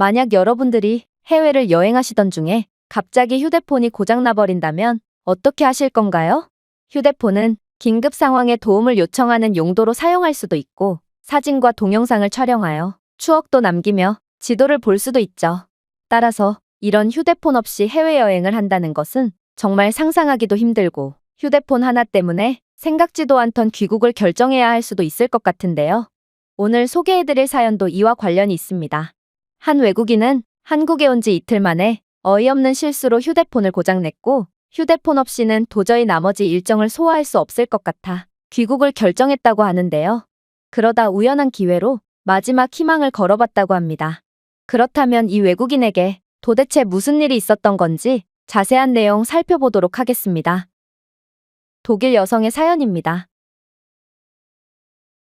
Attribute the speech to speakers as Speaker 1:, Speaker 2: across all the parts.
Speaker 1: 만약 여러분들이 해외를 여행하시던 중에 갑자기 휴대폰이 고장나 버린다면 어떻게 하실 건가요? 휴대폰은 긴급 상황에 도움을 요청하는 용도로 사용할 수도 있고 사진과 동영상을 촬영하여 추억도 남기며 지도를 볼 수도 있죠. 따라서 이런 휴대폰 없이 해외여행을 한다는 것은 정말 상상하기도 힘들고 휴대폰 하나 때문에 생각지도 않던 귀국을 결정해야 할 수도 있을 것 같은데요. 오늘 소개해드릴 사연도 이와 관련이 있습니다. 한 외국인은 한국에 온 지 이틀 만에 어이없는 실수로 휴대폰을 고장냈고 휴대폰 없이는 도저히 나머지 일정을 소화할 수 없을 것 같아 귀국을 결정했다고 하는데요. 그러다 우연한 기회로 마지막 희망을 걸어봤다고 합니다. 그렇다면 이 외국인에게 도대체 무슨 일이 있었던 건지 자세한 내용 살펴보도록 하겠습니다. 독일 여성의 사연입니다.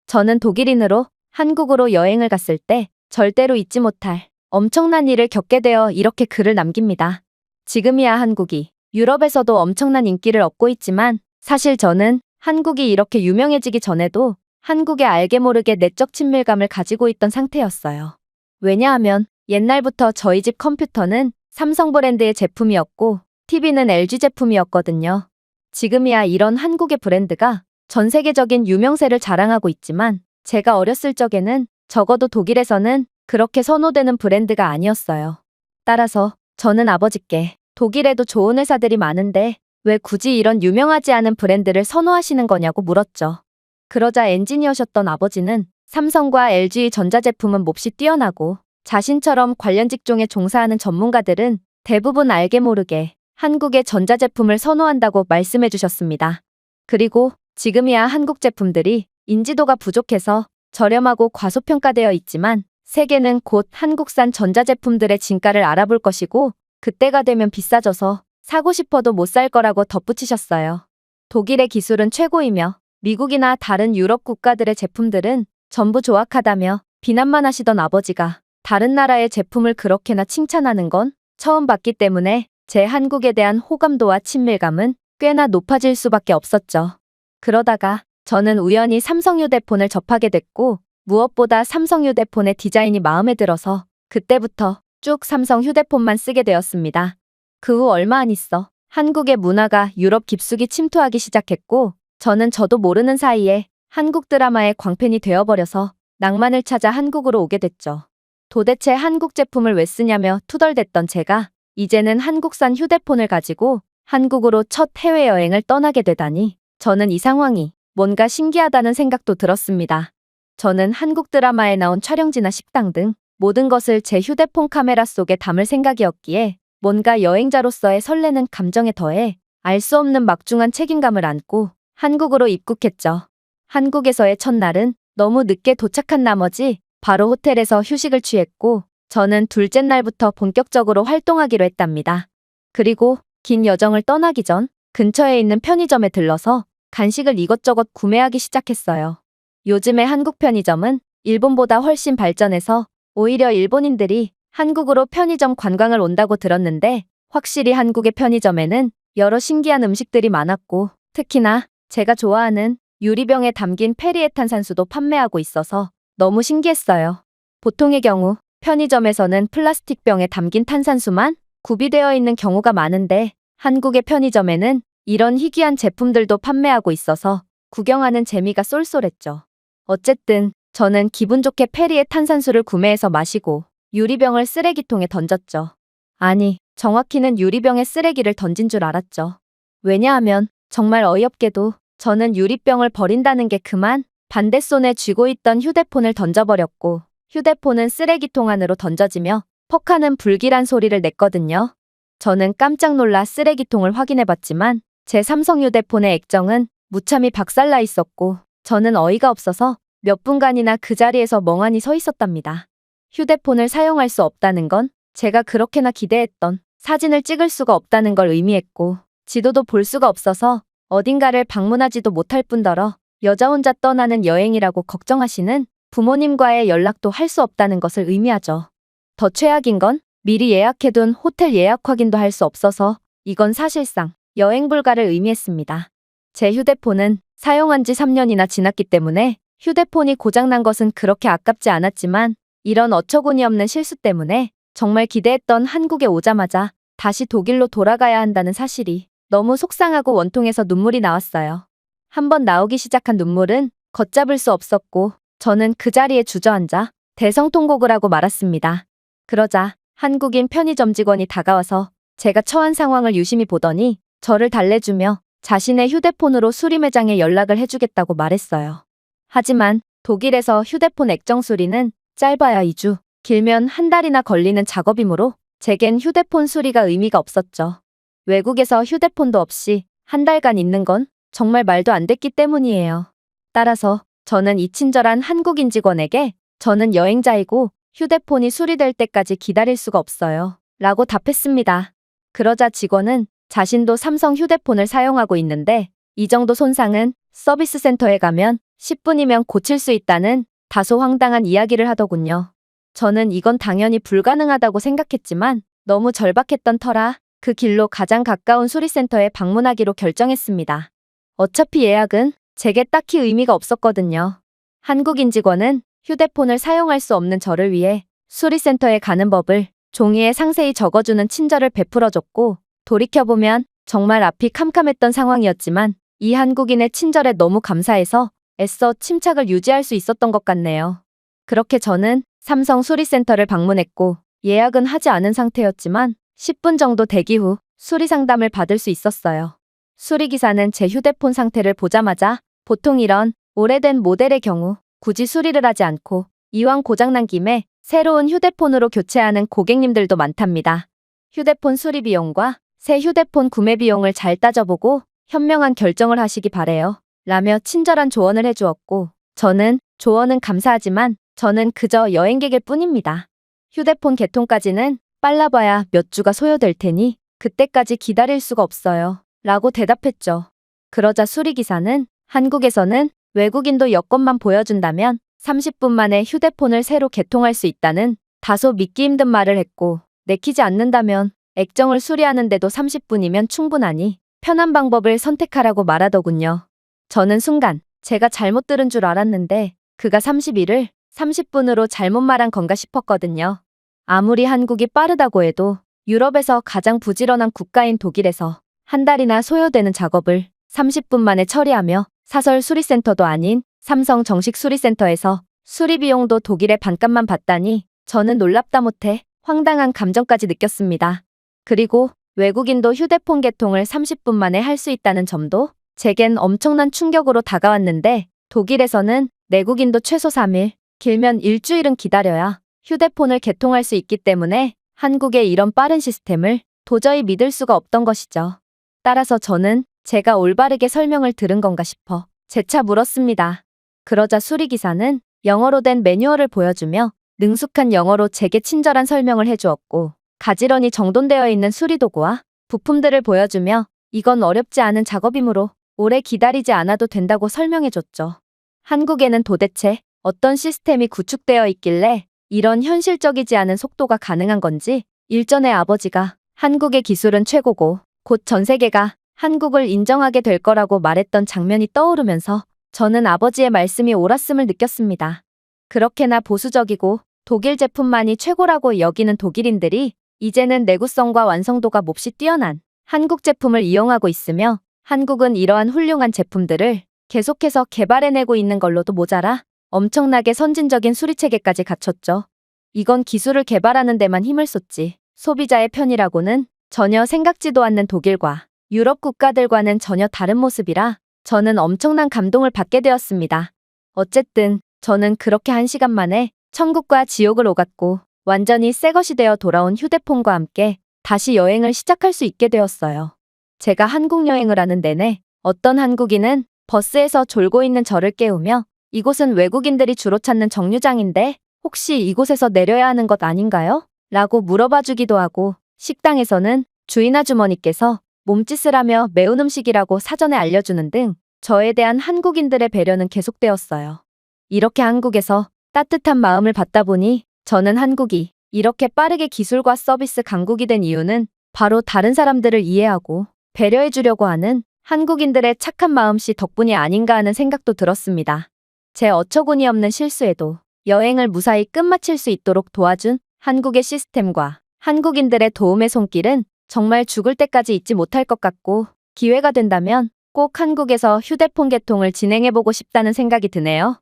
Speaker 1: 저는 독일인으로 한국으로 여행을 갔을 때 절대로 잊지 못할 엄청난 일을 겪게 되어 이렇게 글을 남깁니다. 지금이야 한국이 유럽에서도 엄청난 인기를 얻고 있지만 사실 저는 한국이 이렇게 유명해지기 전에도 한국에 알게 모르게 내적 친밀감을 가지고 있던 상태였어요. 왜냐하면 옛날부터 저희 집 컴퓨터는 삼성 브랜드의 제품이었고 TV는 LG 제품이었거든요. 지금이야 이런 한국의 브랜드가 전 세계적인 유명세를 자랑하고 있지만 제가 어렸을 적에는 적어도 독일에서는 그렇게 선호되는 브랜드가 아니었어요. 따라서 저는 아버지께 독일에도 좋은 회사들이 많은데 왜 굳이 이런 유명하지 않은 브랜드를 선호하시는 거냐고 물었죠. 그러자 엔지니어셨던 아버지는 삼성과 LG 전자제품은 몹시 뛰어나고 자신처럼 관련 직종에 종사하는 전문가들은 대부분 알게 모르게 한국의 전자제품을 선호한다고 말씀해 주셨습니다. 그리고 지금이야 한국 제품들이 인지도가 부족해서 저렴하고 과소평가되어 있지만 세계는 곧 한국산 전자제품들의 진가를 알아볼 것이고 그때가 되면 비싸져서 사고 싶어도 못 살 거라고 덧붙이셨어요. 독일의 기술은 최고이며 미국이나 다른 유럽 국가들의 제품들은 전부 조악하다며 비난만 하시던 아버지가 다른 나라의 제품을 그렇게나 칭찬하는 건 처음 봤기 때문에 제 한국에 대한 호감도와 친밀감은 꽤나 높아질 수밖에 없었죠. 그러다가 저는 우연히 삼성 휴대폰을 접하게 됐고 무엇보다 삼성 휴대폰의 디자인이 마음에 들어서 그때부터 쭉 삼성 휴대폰만 쓰게 되었습니다. 그 후 얼마 안 있어 한국의 문화가 유럽 깊숙이 침투하기 시작했고 저는 저도 모르는 사이에 한국 드라마의 광팬이 되어버려서 낭만을 찾아 한국으로 오게 됐죠. 도대체 한국 제품을 왜 쓰냐며 투덜댔던 제가 이제는 한국산 휴대폰을 가지고 한국으로 첫 해외여행을 떠나게 되다니 저는 이 상황이 뭔가 신기하다는 생각도 들었습니다. 저는 한국 드라마에 나온 촬영지나 식당 등 모든 것을 제 휴대폰 카메라 속에 담을 생각이었기에 뭔가 여행자로서의 설레는 감정에 더해 알 수 없는 막중한 책임감을 안고 한국으로 입국했죠. 한국에서의 첫날은 너무 늦게 도착한 나머지 바로 호텔에서 휴식을 취했고 저는 둘째 날부터 본격적으로 활동하기로 했답니다. 그리고 긴 여정을 떠나기 전 근처에 있는 편의점에 들러서 간식을 이것저것 구매하기 시작했어요. 요즘의 한국 편의점은 일본보다 훨씬 발전해서 오히려 일본인들이 한국으로 편의점 관광을 온다고 들었는데 확실히 한국의 편의점에는 여러 신기한 음식들이 많았고 특히나 제가 좋아하는 유리병에 담긴 페리에 탄산수도 판매하고 있어서 너무 신기했어요. 보통의 경우 편의점에서는 플라스틱 병에 담긴 탄산수만 구비되어 있는 경우가 많은데 한국의 편의점에는 이런 희귀한 제품들도 판매하고 있어서 구경하는 재미가 쏠쏠했죠. 어쨌든 저는 기분 좋게 페리에 탄산수를 구매해서 마시고 유리병을 쓰레기통에 던졌죠. 아니, 정확히는 유리병에 쓰레기를 던진 줄 알았죠. 왜냐하면 정말 어이없게도 저는 유리병을 버린다는 게 그만 반대손에 쥐고 있던 휴대폰을 던져버렸고 휴대폰은 쓰레기통 안으로 던져지며 퍽하는 불길한 소리를 냈거든요. 저는 깜짝 놀라 쓰레기통을 확인해봤지만 제 삼성 휴대폰의 액정은 무참히 박살나 있었고 저는 어이가 없어서 몇 분간이나 그 자리에서 멍하니 서 있었답니다. 휴대폰을 사용할 수 없다는 건 제가 그렇게나 기대했던 사진을 찍을 수가 없다는 걸 의미했고 지도도 볼 수가 없어서 어딘가를 방문하지도 못할 뿐더러 여자 혼자 떠나는 여행이라고 걱정하시는 부모님과의 연락도 할 수 없다는 것을 의미하죠. 더 최악인 건 미리 예약해둔 호텔 예약 확인도 할 수 없어서 이건 사실상 여행 불가를 의미했습니다. 제 휴대폰은 사용한 지 3년이나 지났기 때문에 휴대폰이 고장난 것은 그렇게 아깝지 않았지만 이런 어처구니 없는 실수 때문에 정말 기대했던 한국에 오자마자 다시 독일로 돌아가야 한다는 사실이 너무 속상하고 원통해서 눈물이 나왔어요. 한번 나오기 시작한 눈물은 걷잡을 수 없었고 저는 그 자리에 주저앉아 대성통곡을 하고 말았습니다. 그러자 한국인 편의점 직원이 다가와서 제가 처한 상황을 유심히 보더니 저를 달래주며 자신의 휴대폰으로 수리 매장에 연락을 해주겠다고 말했어요. 하지만 독일에서 휴대폰 액정 수리는 짧아야 2주, 길면 한 달이나 걸리는 작업이므로 제겐 휴대폰 수리가 의미가 없었죠. 외국에서 휴대폰도 없이 한 달간 있는 건 정말 말도 안 됐기 때문이에요. 따라서 저는 이 친절한 한국인 직원에게 저는 여행자이고 휴대폰이 수리될 때까지 기다릴 수가 없어요. 라고 답했습니다. 그러자 직원은 자신도 삼성 휴대폰을 사용하고 있는데 이 정도 손상은 서비스 센터에 가면 10분이면 고칠 수 있다는 다소 황당한 이야기를 하더군요. 저는 이건 당연히 불가능하다고 생각했지만 너무 절박했던 터라 그 길로 가장 가까운 수리센터에 방문하기로 결정했습니다. 어차피 예약은 제게 딱히 의미가 없었거든요. 한국인 직원은 휴대폰을 사용할 수 없는 저를 위해 수리센터에 가는 법을 종이에 상세히 적어주는 친절을 베풀어줬고 돌이켜보면 정말 앞이 캄캄했던 상황이었지만 이 한국인의 친절에 너무 감사해서 애써 침착을 유지할 수 있었던 것 같네요. 그렇게 저는 삼성 수리센터를 방문했고 예약은 하지 않은 상태였지만 10분 정도 대기 후 수리 상담을 받을 수 있었어요. 수리기사는 제 휴대폰 상태를 보자마자 보통 이런 오래된 모델의 경우 굳이 수리를 하지 않고 이왕 고장난 김에 새로운 휴대폰으로 교체하는 고객님들도 많답니다. 휴대폰 수리 비용과 새 휴대폰 구매 비용을 잘 따져보고 현명한 결정을 하시기 바래요. 라며 친절한 조언을 해주었고 저는 조언은 감사하지만 저는 그저 여행객일 뿐입니다. 휴대폰 개통까지는 빨라봐야 몇 주가 소요될 테니 그때까지 기다릴 수가 없어요. 라고 대답했죠. 그러자 수리기사는 한국에서는 외국인도 여권만 보여준다면 30분 만에 휴대폰을 새로 개통할 수 있다는 다소 믿기 힘든 말을 했고 내키지 않는다면 액정을 수리하는데도 30분이면 충분하니 편한 방법을 선택하라고 말하더군요. 저는 순간 제가 잘못 들은 줄 알았는데 그가 30일을 30분으로 잘못 말한 건가 싶었거든요. 아무리 한국이 빠르다고 해도 유럽에서 가장 부지런한 국가인 독일에서 한 달이나 소요되는 작업을 30분 만에 처리하며 사설 수리센터도 아닌 삼성 정식 수리센터에서 수리 비용도 독일의 반값만 받다니 저는 놀랍다 못해 황당한 감정까지 느꼈습니다. 그리고 외국인도 휴대폰 개통을 30분 만에 할 수 있다는 점도 제겐 엄청난 충격으로 다가왔는데 독일에서는 내국인도 최소 3일, 길면 일주일은 기다려야 휴대폰을 개통할 수 있기 때문에 한국의 이런 빠른 시스템을 도저히 믿을 수가 없던 것이죠. 따라서 저는 제가 올바르게 설명을 들은 건가 싶어 재차 물었습니다. 그러자 수리기사는 영어로 된 매뉴얼을 보여주며 능숙한 영어로 제게 친절한 설명을 해주었고 가지런히 정돈되어 있는 수리도구와 부품들을 보여주며 이건 어렵지 않은 작업이므로 오래 기다리지 않아도 된다고 설명해줬죠. 한국에는 도대체 어떤 시스템이 구축되어 있길래 이런 현실적이지 않은 속도가 가능한 건지 일전에 아버지가 한국의 기술은 최고고 곧 전 세계가 한국을 인정하게 될 거라고 말했던 장면이 떠오르면서 저는 아버지의 말씀이 옳았음을 느꼈습니다. 그렇게나 보수적이고 독일 제품만이 최고라고 여기는 독일인들이 이제는 내구성과 완성도가 몹시 뛰어난 한국 제품을 이용하고 있으며 한국은 이러한 훌륭한 제품들을 계속해서 개발해내고 있는 걸로도 모자라 엄청나게 선진적인 수리체계까지 갖췄죠. 이건 기술을 개발하는 데만 힘을 쏟지 소비자의 편이라고는 전혀 생각지도 않는 독일과 유럽 국가들과는 전혀 다른 모습이라 저는 엄청난 감동을 받게 되었습니다. 어쨌든 저는 그렇게 1시간 만에 천국과 지옥을 오갔고 완전히 새것이 되어 돌아온 휴대폰과 함께 다시 여행을 시작할 수 있게 되었어요. 제가 한국 여행을 하는 내내 어떤 한국인은 버스에서 졸고 있는 저를 깨우며 이곳은 외국인들이 주로 찾는 정류장인데 혹시 이곳에서 내려야 하는 것 아닌가요? 라고 물어봐 주기도 하고 식당에서는 주인 아주머니께서 몸짓을 하며 매운 음식이라고 사전에 알려주는 등 저에 대한 한국인들의 배려는 계속되었어요. 이렇게 한국에서 따뜻한 마음을 받다 보니 저는 한국이 이렇게 빠르게 기술과 서비스 강국이 된 이유는 바로 다른 사람들을 이해하고 배려해 주려고 하는 한국인들의 착한 마음씨 덕분이 아닌가 하는 생각도 들었습니다. 제 어처구니 없는 실수에도 여행을 무사히 끝마칠 수 있도록 도와준 한국의 시스템과 한국인들의 도움의 손길은 정말 죽을 때까지 잊지 못할 것 같고, 기회가 된다면 꼭 한국에서 휴대폰 개통을 진행해보고 싶다는 생각이 드네요.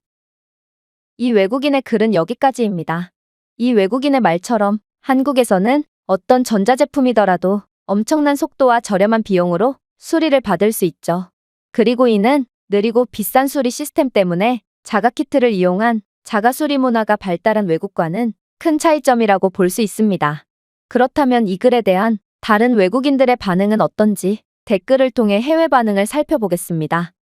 Speaker 1: 이 외국인의 글은 여기까지입니다. 이 외국인의 말처럼 한국에서는 어떤 전자제품이더라도 엄청난 속도와 저렴한 비용으로 수리를 받을 수 있죠. 그리고 이는 느리고 비싼 수리 시스템 때문에 자가키트를 이용한 자가수리 문화가 발달한 외국과는 큰 차이점이라고 볼 수 있습니다. 그렇다면 이 글에 대한 다른 외국인들의 반응은 어떤지 댓글을 통해 해외 반응을 살펴보겠습니다.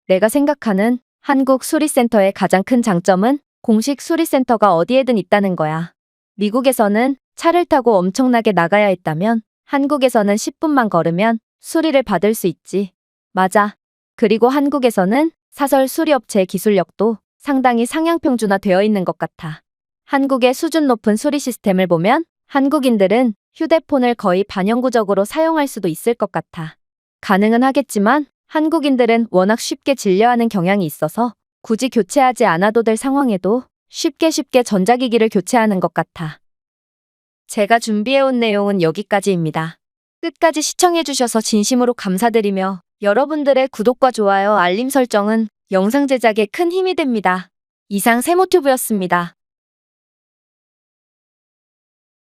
Speaker 1: 내가 생각하는 한국 수리센터의 가장 큰 장점은 공식 수리센터가 어디에든 있다는 거야. 미국에서는 차를 타고 엄청나게 나가야 했다면 한국에서는 10분만 걸으면 수리를 받을 수 있지. 맞아. 그리고 한국에서는 사설 수리업체의 기술력도 상당히 상향평준화되어 있는 것 같아. 한국의 수준 높은 수리 시스템을 보면 한국인들은 휴대폰을 거의 반영구적으로 사용할 수도 있을 것 같아. 가능은 하겠지만 한국인들은 워낙 쉽게 질려하는 경향이 있어서 굳이 교체하지 않아도 될 상황에도 쉽게 전자기기를 교체하는 것 같아. 제가 준비해온 내용은 여기까지입니다. 끝까지 시청해주셔서 진심으로 감사드리며 여러분들의 구독과 좋아요, 알림 설정은 영상 제작에 큰 힘이 됩니다. 이상 세모튜브였습니다.